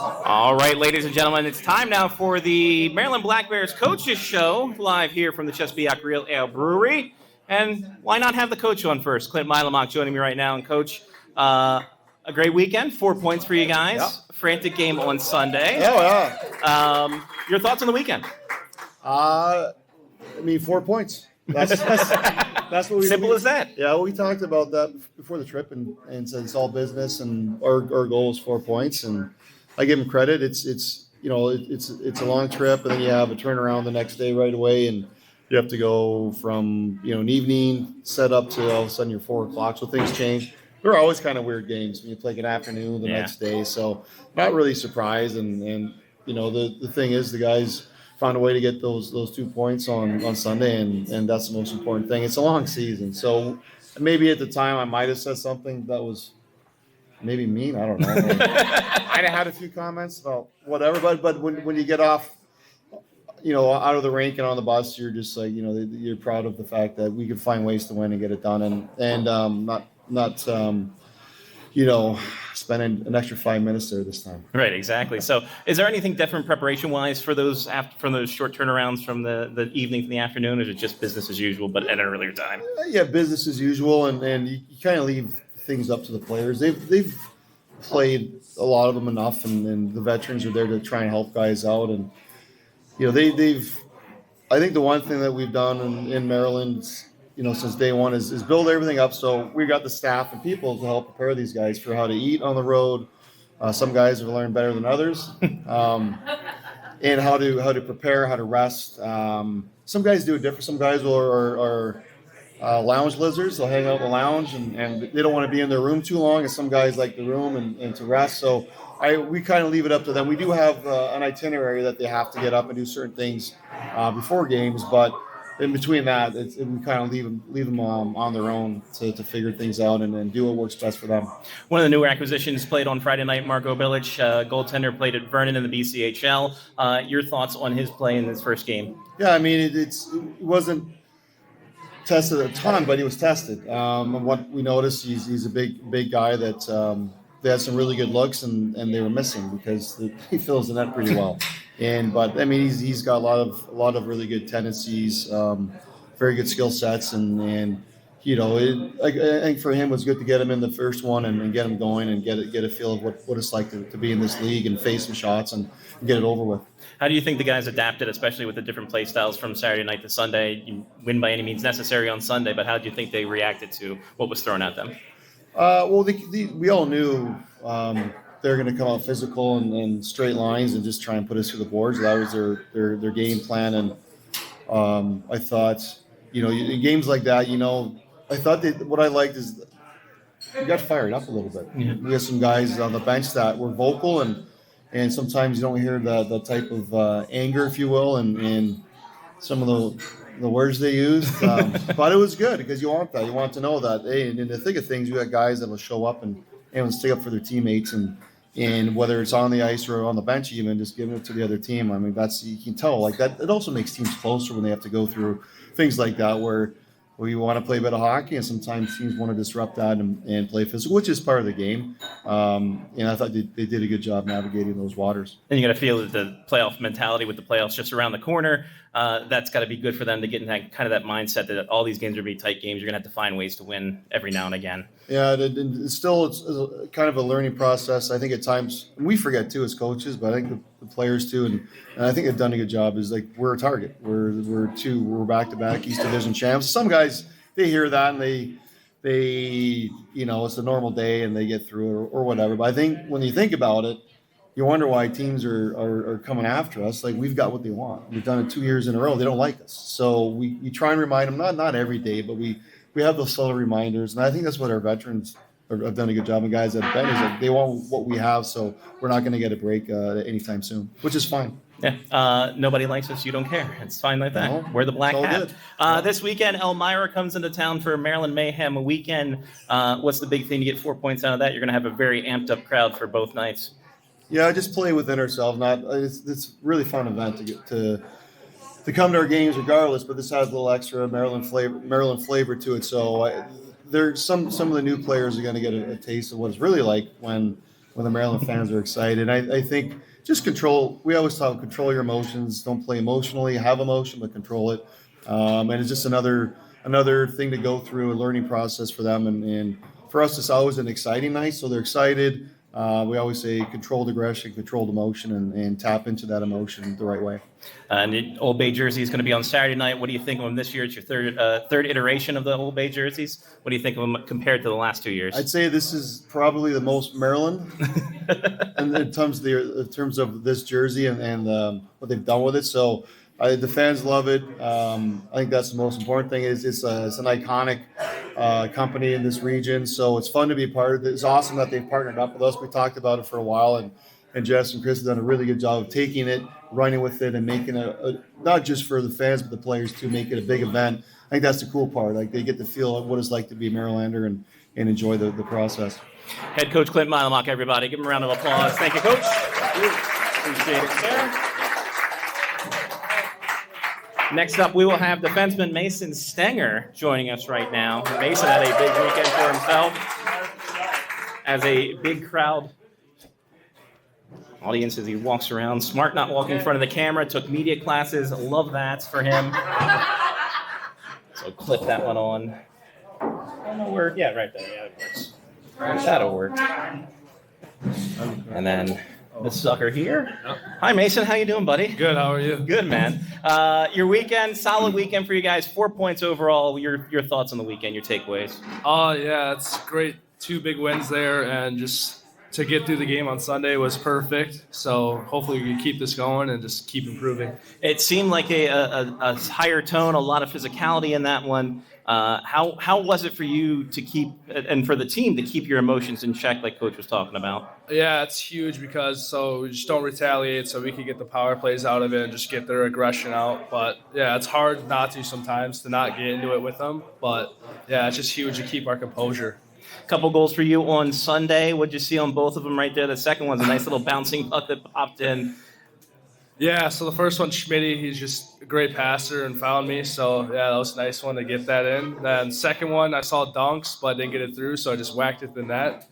All right, ladies and gentlemen, it's time now for the Maryland Black Bears Coaches Show, live here from the Chesepiooc Real Ale Brewery. And why not have the coach on first? Clinton Mylymok joining me right now. And, Coach, a great weekend, 4 points for you guys. Yep. Frantic game on Sunday. Oh, yeah. Your thoughts on the weekend? 4 points. That's what we Simple as that. Yeah, we talked about that before the trip and said it's all business, and our goal is 4 points, and I give them credit. It's a long trip, and then you have a turnaround the next day right away, and you have to go from an evening set up to all of a sudden you're 4 o'clock, so things change. There are always kind of weird games when you play an afternoon the next day, so not really surprised. And the thing is, the guys found a way to get those 2 points on Sunday, and that's the most important thing. It's a long season, so maybe at the time I might have said something that was maybe mean. I don't know. I'd have had a few comments about whatever, but when you get off, out of the rink and on the bus, you're just like, you're proud of the fact that we could find ways to win and get it done, and not spending an extra 5 minutes there this time. Right, exactly. So is there anything different preparation-wise for those short turnarounds from the evening to the afternoon, or is it just business as usual but at an earlier time? Yeah, business as usual, and you kind of leave things up to the players. They've played, a lot of them, enough, and the veterans are there to try and help guys out. And they've I think the one thing that we've done in Maryland, since day one is build everything up. So we got the staff and people to help prepare these guys for how to eat on the road. Some guys have learned better than others, and how to prepare, how to rest. Some guys do it different. Some guys are lounge lizards. They'll hang out in the lounge, and they don't want to be in their room too long. And some guys like the room and to rest. So we kind of leave it up to them. We do have an itinerary that they have to get up and do certain things before games, but in between that, we kind of leave them on their own to figure things out and do what works best for them. One of the newer acquisitions played on Friday night, Marco Bilic, goaltender, played at Vernon in the BCHL. Your thoughts on his play in his first game? Yeah, it wasn't tested a ton, but he was tested. And what we noticed, he's a big guy that they had some really good looks, and they were missing because he fills the net pretty well. But he's got a lot of really good tendencies, very good skill sets, and I think for him it was good to get him in the first one and get him going and get a feel of what it's like to be in this league and face some shots and get it over with. How do you think the guys adapted, especially with the different play styles from Saturday night to Sunday? You win by any means necessary on Sunday, but how do you think they reacted to what was thrown at them? We all knew they're going to come out physical and straight lines and just try and put us through the boards. That was their game plan, and I thought, in games like that, I thought what I liked is we got fired up a little bit. Yeah. We had some guys on the bench that were vocal, and sometimes you don't hear the type of anger, if you will, and some of the words they used. But it was good because you want that. You want to know that, hey, in the thick of things, you got guys that will show up and stick up for their teammates, and whether it's on the ice or on the bench, even just giving it to the other team. That's, you can tell like that. It also makes teams closer when they have to go through things like that where you want to play a bit of hockey, and sometimes teams want to disrupt that and play physical, which is part of the game. And I thought they did a good job navigating those waters. And you got to feel that the playoff mentality with the playoffs just around the corner, that's got to be good for them to get in that mindset that all these games are going to be tight games. You're going to have to find ways to win every now and again. Yeah, it's kind of a learning process. I think at times we forget too as coaches, but I think the players too, and I think they've done a good job. Is like we're a target. We're back-to-back East Division champs. Some guys, they hear that and they it's a normal day and they get through it or whatever. But I think when you think about it, you wonder why teams are coming after us. Like, we've got what they want. We've done it 2 years in a row. They don't like us. So we try and remind them, not every day, but we have those subtle reminders. And I think that's what our veterans have done a good job. And guys that have been is that they want what we have. So we're not going to get a break anytime soon, which is fine. Yeah. Nobody likes us. You don't care. It's fine like that. No, we're the black hat. Yeah. This weekend, Elmira comes into town for Maryland Mayhem weekend. What's the big thing to get 4 points out of that? You're going to have a very amped up crowd for both nights. Yeah, just play within ourselves. It's really fun event to get to come to our games regardless. But this has a little extra Maryland flavor to it. So there's some of the new players are going to get a taste of what it's really like when when the Maryland fans are excited. I think just control. We always talk control your emotions. Don't play emotionally. Have emotion, but control it. And it's just another thing to go through, a learning process for them. And for us, it's always an exciting night. So they're excited. We always say controlled aggression, controlled emotion, and tap into that emotion the right way. And the Old Bay jersey is going to be on Saturday night. What do you think of them this year? It's your third iteration of the Old Bay jerseys. What do you think of them compared to the last 2 years? I'd say this is probably the most Maryland in terms of this jersey and what they've done with it. So the fans love it. I think that's the most important thing. It's an iconic company in this region, so it's fun to be a part of it. It's awesome that they've partnered up with us. We talked about it for a while, and Jess and Chris have done a really good job of taking it, running with it, and making it not just for the fans but the players to make it a big event. I think that's the cool part. Like they get to feel what it's like to be a Marylander and enjoy the process. Head coach Clinton Mylymok, everybody, give him a round of applause. Thank you, Coach. Appreciate it, sir. Next up, we will have defenseman Mason Stenger joining us right now. Mason had a big weekend for himself as a big crowd audience as he walks around. Smart not walking in front of the camera, took media classes. Love that for him. So clip that one on. I don't know where, yeah, right there. Yeah, it works. That'll work. And then this sucker here. Hi, Mason. How you doing, buddy? Good. How are you? Good, man. Your weekend, solid weekend for you guys. 4 points overall. Your thoughts on the weekend, your takeaways? Yeah, it's great. 2 big wins there, and just to get through the game on Sunday was perfect. So hopefully we can keep this going and just keep improving. It seemed like a higher tone, a lot of physicality in that one. How was it for you to keep, and for the team to keep your emotions in check, like Coach was talking about? Yeah, it's huge because so we just don't retaliate, so we can get the power plays out of it and just get their aggression out. But yeah, it's hard not to sometimes to not get into it with them. But yeah, it's just huge to keep our composure. Couple goals for you on Sunday. What'd you see on both of them right there? The second one's a nice little bouncing puck that popped in. Yeah, so the first one, Schmitty, he's just a great passer and found me. So, yeah, that was a nice one to get that in. Then second one, I saw dunks, but didn't get it through, so I just whacked it in the net.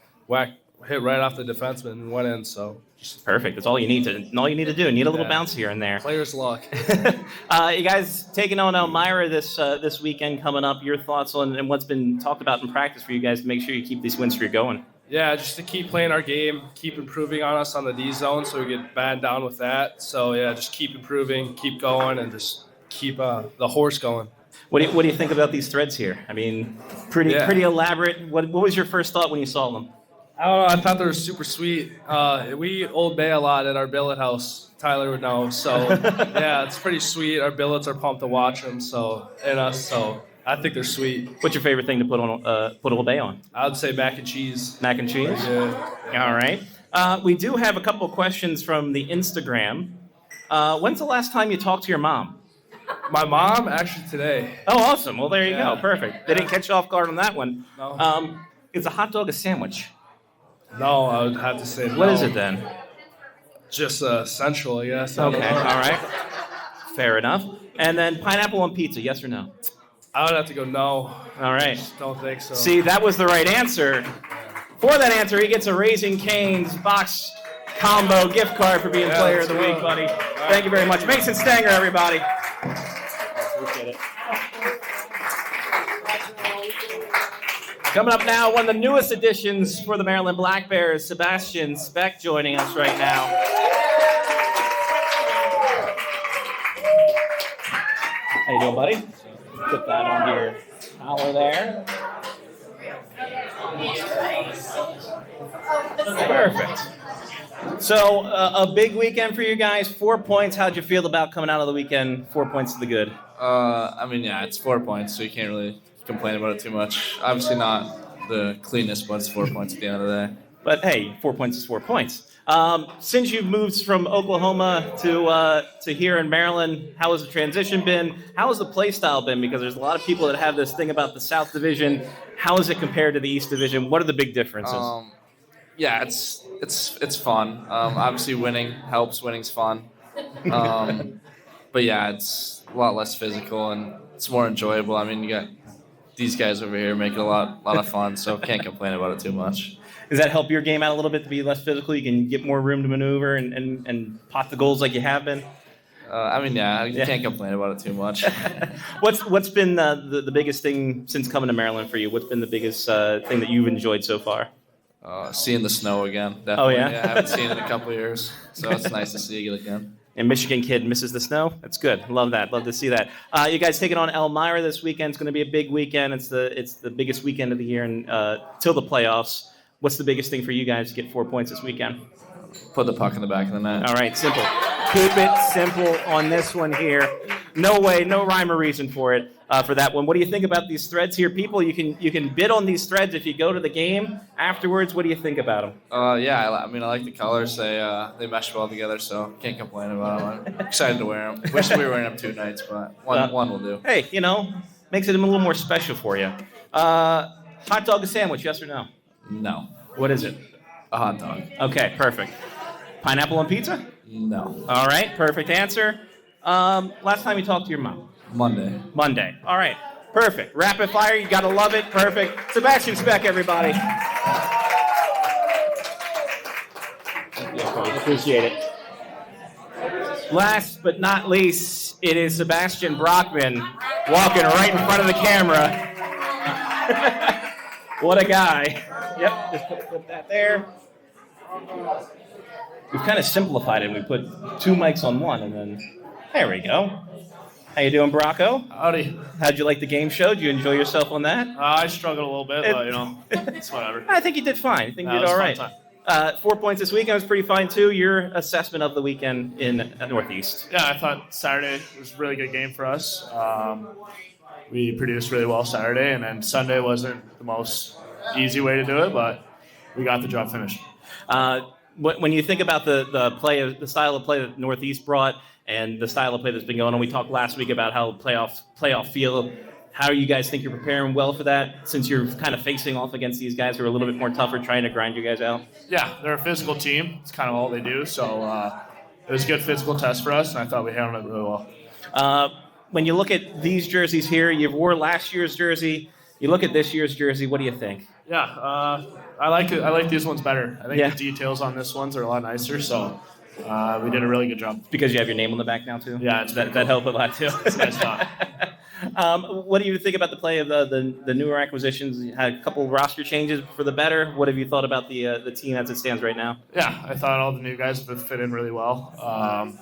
Hit right off the defenseman and went in. So perfect. That's all you need to do. You need a little bounce here and there. Player's luck. You guys taking on Elmira this weekend coming up. Your thoughts on and what's been talked about in practice for you guys to make sure you keep this win streak going? Yeah, just to keep playing our game, keep improving on us on the D zone so we get bad down with that. So, yeah, just keep improving, keep going, and just keep the horse going. What do you think about these threads here? I mean, pretty elaborate. What was your first thought when you saw them? I don't know. I thought they were super sweet. We eat Old Bay a lot at our billet house. Tyler would know. So, yeah, it's pretty sweet. Our billets are pumped to watch them. So I think they're sweet. What's your favorite thing to put Old Bay on? I would say mac and cheese. Mac and cheese? Yeah. All right. We do have a couple of questions from the Instagram. When's the last time you talked to your mom? My mom, actually today. Oh, awesome. Well, there you go. Perfect. They didn't catch you off guard on that one. No. Is a hot dog a sandwich? No, I would have to say no. What is it then? Just central, I guess. Okay, all right. Fair enough. And then pineapple on pizza, yes or no? I would have to go no. All right. Just don't think so. See, that was the right answer. For that answer, he gets a Raising Cane's box combo gift card for being Player of the Week, buddy. Thank you very much. Mason Stenger, everybody. Appreciate it. Coming up now, one of the newest additions for the Maryland Black Bears, Sebastian Speck, joining us right now. How you doing, buddy? Put that on your collar there. Perfect. So, a big weekend for you guys. 4 points. How'd you feel about coming out of the weekend? 4 points to the good. It's 4 points, so you can't really complain about it too much. Obviously not the cleanest, but it's 4 points at the end of the day. But hey, 4 points is 4 points. Since you've moved from Oklahoma to here in Maryland, how has the transition been? How has the play style been? Because there's a lot of people that have this thing about the South Division. How is it compared to the East Division? What are the big differences? It's fun. Obviously, winning helps. Winning's fun. But yeah, it's a lot less physical and it's more enjoyable. I mean, you got these guys over here making a lot of fun, so can't complain about it too much. Does that help your game out a little bit to be less physical? You can get more room to maneuver and pot the goals like you have been? You can't complain about it too much. What's been the biggest thing since coming to Maryland for you? What's been the biggest thing that you've enjoyed so far? Seeing the snow again. Definitely. Oh, yeah? I haven't seen it in a couple of years, so it's nice to see it again. And Michigan kid misses the snow. That's good. Love that. Love to see that. You guys taking on Elmira this weekend. It's going to be a big weekend. It's the biggest weekend of the year and till the playoffs. What's the biggest thing for you guys to get 4 points this weekend? Put the puck in the back of the net. All right, simple. Keep it simple on this one here. No way, no rhyme or reason for it for that one. What do you think about these threads here, people? You can bid on these threads if you go to the game afterwards. What do you think about them? I like the colors. They mesh well together, so can't complain about them. I'm excited to wear them. Wish we were wearing them 2 nights, but one will do. Hey, makes it a little more special for you. Hot dog or sandwich, yes or no? No. What is it? A hot dog. Okay, perfect. Pineapple on pizza? No. All right, perfect answer. Last time you talked to your mom? Monday. All right, perfect. Rapid fire, you got to love it. Perfect. Sebastian Speck, everybody. Appreciate it. Last but not least, it is Sebastien Brockman walking right in front of the camera. What a guy. Yep, just put that there. We've kind of simplified it. We put 2 mics on one, and then there we go. How you doing, Brocco? Howdy. How'd you like the game show? Did you enjoy yourself on that? I struggled a little bit, but it's whatever. I think you did fine. I think you did all right. 4 points this weekend was pretty fine too. Your assessment of the weekend in Northeast? Yeah, I thought Saturday was a really good game for us. We produced really well Saturday, and then Sunday wasn't the most easy way to do it, but we got the job finished. When you think about the style of play that Northeast brought and the style of play that's been going on, we talked last week about how playoff feel. How do you guys think you're preparing well for that since you're kind of facing off against these guys who are a little bit more tougher, trying to grind you guys out? Yeah, they're a physical team. It's kind of all they do. So it was a good physical test for us, and I thought we handled it really well. When you look at these jerseys here, you wore last year's jersey. You look at this year's jersey. What do you think? Yeah, I like it. I like these ones better. I think Yeah. the details on this ones are a lot nicer. So we did a really good job. Because you have your name on the back now too. Yeah, it's that helped a lot too. It's a nice job. What do you think about the play of the newer acquisitions? You had a couple of roster changes for the better. What have you thought about the team as it stands right now? Yeah, I thought all the new guys have fit in really well.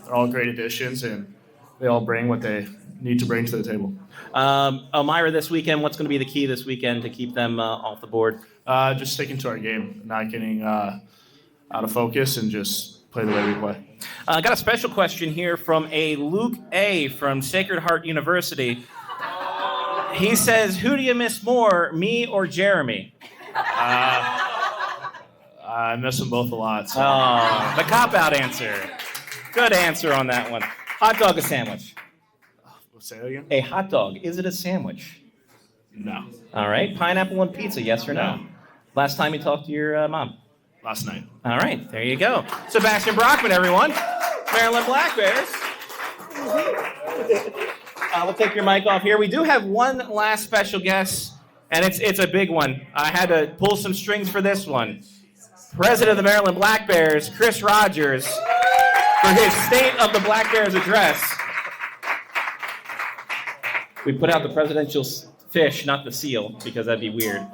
They're all great additions, and they all bring what they need to bring to the table. Elmira this weekend, what's going to be the key this weekend to keep them off the board? Just sticking to our game, not getting out of focus, and just play the way we play. I got a special question here from a Luke A. from Sacred Heart University. He says, who do you miss more, me or Jeremy? I miss them both a lot. So. Oh, the cop-out answer. Good answer on that one. Hot dog or sandwich? Say that again? A hot dog, is it a sandwich? No. All right. Pineapple on pizza, yes or no? Last time you talked to your mom? Last night. All right, there you go. Sebastien Brockman, everyone. Maryland Black Bears. We'll take your mic off here. We do have one last special guest, and it's a big one. I had to pull some strings for this one. President of the Maryland Black Bears, Chris Rogers, for his State of the Black Bears address. We put out the presidential fish, not the seal, because that'd be weird.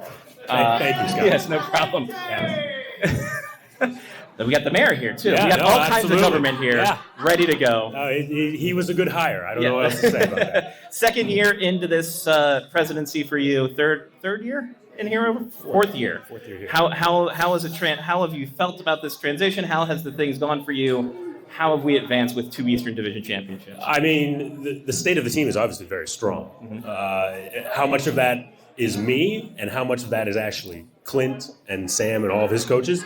Thank you, Scott. Yes, no problem. We got the mayor here, too. Yeah, we got all kinds absolutely. of government here, ready to go. No, he was a good hire. I don't know what else to say about that. Second year into this presidency for you. Third year in here? Fourth year. Fourth year here. How is it? How have you felt about this transition? How has the things gone for you? How have we advanced with 2 Eastern Division championships? I mean, the state of the team is obviously very strong. Mm-hmm. How much of that is me and how much of that is actually Clint and Sam and all of his coaches?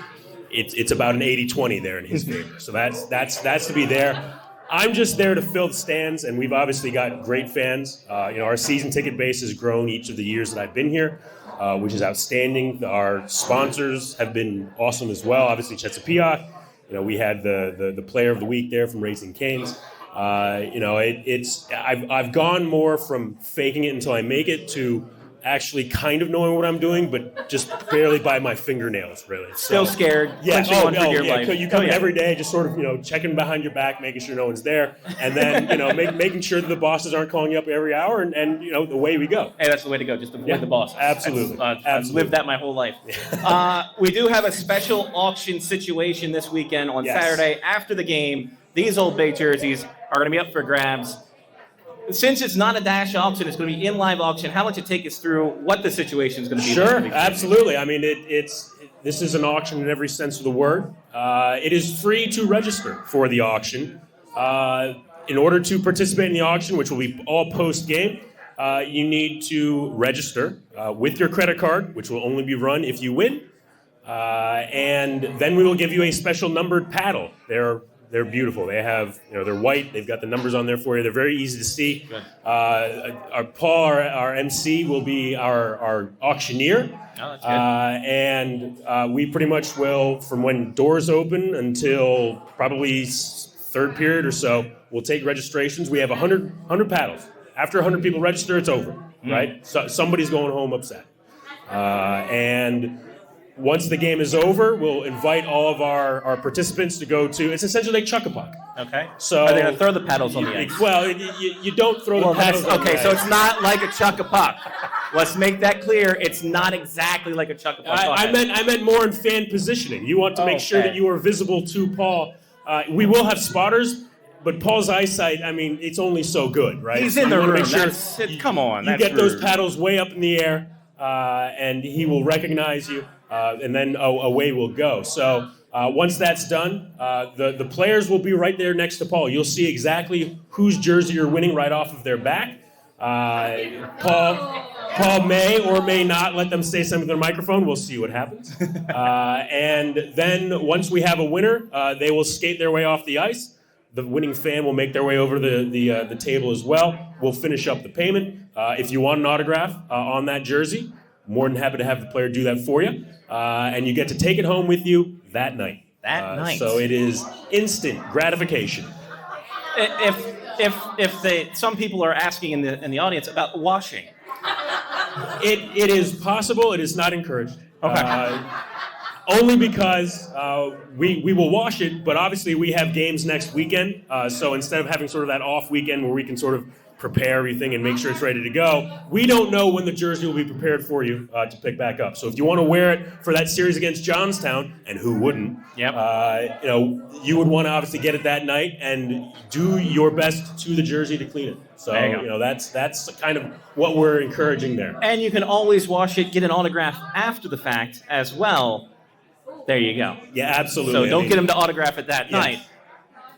It's about an 80-20 there in his favor. So that's to be there. I'm just there to fill the stands, and we've obviously got great fans. Our season ticket base has grown each of the years that I've been here, which is outstanding. Our sponsors have been awesome as well. Obviously, Chesepiooc. We had the player of the week there from Raising Cane's. I've gone more from faking it until I make it to actually kind of knowing what I'm doing, but just barely by my fingernails, really. Still So, scared. Yeah. clenching one for your Yeah. life. You come in every day, just sort of, checking behind your back, making sure no one's there, and then, making sure that the bosses aren't calling you up every hour, and away we go. Hey, that's the way to go. Just avoid the bosses. Absolutely. I've Absolutely. lived that my whole life. We do have a special auction situation this weekend on Yes. Saturday after the game. These Old Bay jerseys are going to be up for grabs. Since it's not a dash auction, it's going to be in live auction. How about you take us through what the situation is going to be? Sure, like? absolutely. I mean, this is an auction in every sense of the word. It is free to register for the auction. In order to participate in the auction, which will be all post-game, you need to register with your credit card, which will only be run if you win. And then we will give you a special numbered paddle. They're beautiful. They have, they're white. They've got the numbers on there for you. They're very easy to see. Our Paul, our MC, will be our auctioneer. Oh, that's good. And we pretty much will, from when doors open until probably third period or so, we'll take registrations. We have 100 paddles. After 100 people register, it's over, right? So somebody's going home upset. And once the game is over, we'll invite all of our participants to go to, it's essentially like Chuck-a-Puck. Okay. So are they going to throw the paddles on the ice? Well, you don't throw the paddles on the Okay, ice. so it's not like a Chuck-a-Puck. Let's make that clear. It's not exactly like a Chuck-a-Puck. I meant more in fan positioning. You want to make sure that you are visible to Paul. We will have spotters, but Paul's eyesight, I mean, it's only so good, right? He's in the You wanna room. make sure Come on. you That's get those rude. paddles way up in the air, and he will recognize you, and then away we'll go. So once that's done, the players will be right there next to Paul. You'll see exactly whose jersey you're winning right off of their back. Paul may or may not let them say something to their microphone. We'll see what happens. And then once we have a winner, they will skate their way off the ice. The winning fan will make their way over the table as well. We'll finish up the payment. If you want an autograph on that jersey, more than happy to have the player do that for you. And you get to take it home with you that night. That night. So it is instant gratification. If some people are asking in the audience about washing. It is possible. It is not encouraged. Okay. Only because we will wash it, but obviously we have games next weekend. So instead of having sort of that off weekend where we can sort of prepare everything and make sure it's ready to go, we don't know when the jersey will be prepared for you to pick back up. So if you want to wear it for that series against Johnstown, and who wouldn't, Yep. you would want to obviously get it that night and do your best to the jersey to clean it. So There you go. that's kind of what we're encouraging there. And you can always wash it, get an autograph after the fact as well. There you go. Yeah, absolutely. So I don't mean, get them to autograph it that Yes. night.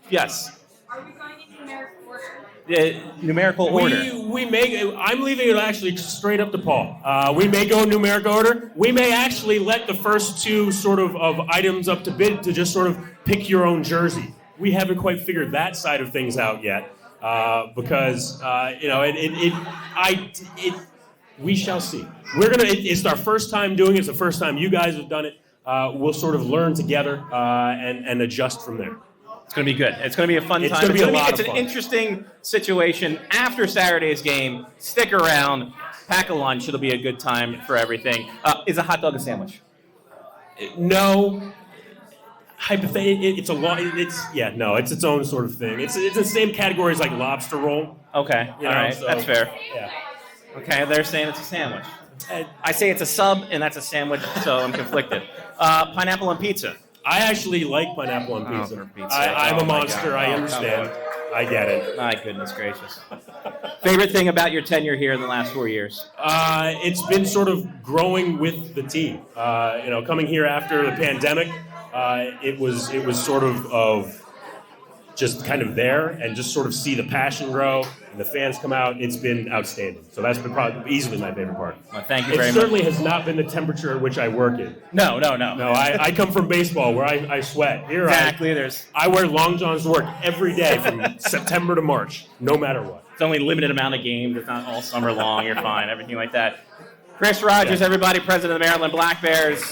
Yes. Are we going in numerical order? Numerical order. We may. I'm leaving it actually straight up to Paul. We may go in numerical order. We may actually let the first two sort of items up to bid to just sort of pick your own jersey. We haven't quite figured that side of things out yet because we shall see. It's our first time doing it. It's the first time you guys have done it. We'll sort of learn together and adjust from there. It's going to be good. It's going to be a fun It's time. gonna be a lot It's of an fun. interesting situation after Saturday's game. Stick around. Pack a lunch. It'll be a good time for everything. Is a hot dog a sandwich? No. It's a lot. It's its own sort of thing. It's the same category as like lobster roll. Okay. You All know, right. so- That's fair. Yeah. Okay. They're saying it's a sandwich. I say it's a sub, and that's a sandwich, so I'm conflicted. Pineapple on pizza. I actually like pineapple on pizza. for Pete's I'm sake. a Oh, my monster. God. I Oh, understand. come I get it. My goodness gracious. Favorite thing about your tenure here in the last 4 years? It's been sort of growing with the team. Coming here after the pandemic, it was sort of just kind of there and just sort of see the passion grow and the fans come out. It's been outstanding. So that's been probably easily my favorite part. Well, thank you It very much. certainly has not been the temperature at which I work in. No. No, I come from baseball where I sweat. Here Exactly. I wear long johns to work every day from September to March, no matter what. It's only a limited amount of games. It's not all summer long. You're fine. Everything like that. Chris Rogers, everybody, president of the Maryland Black Bears.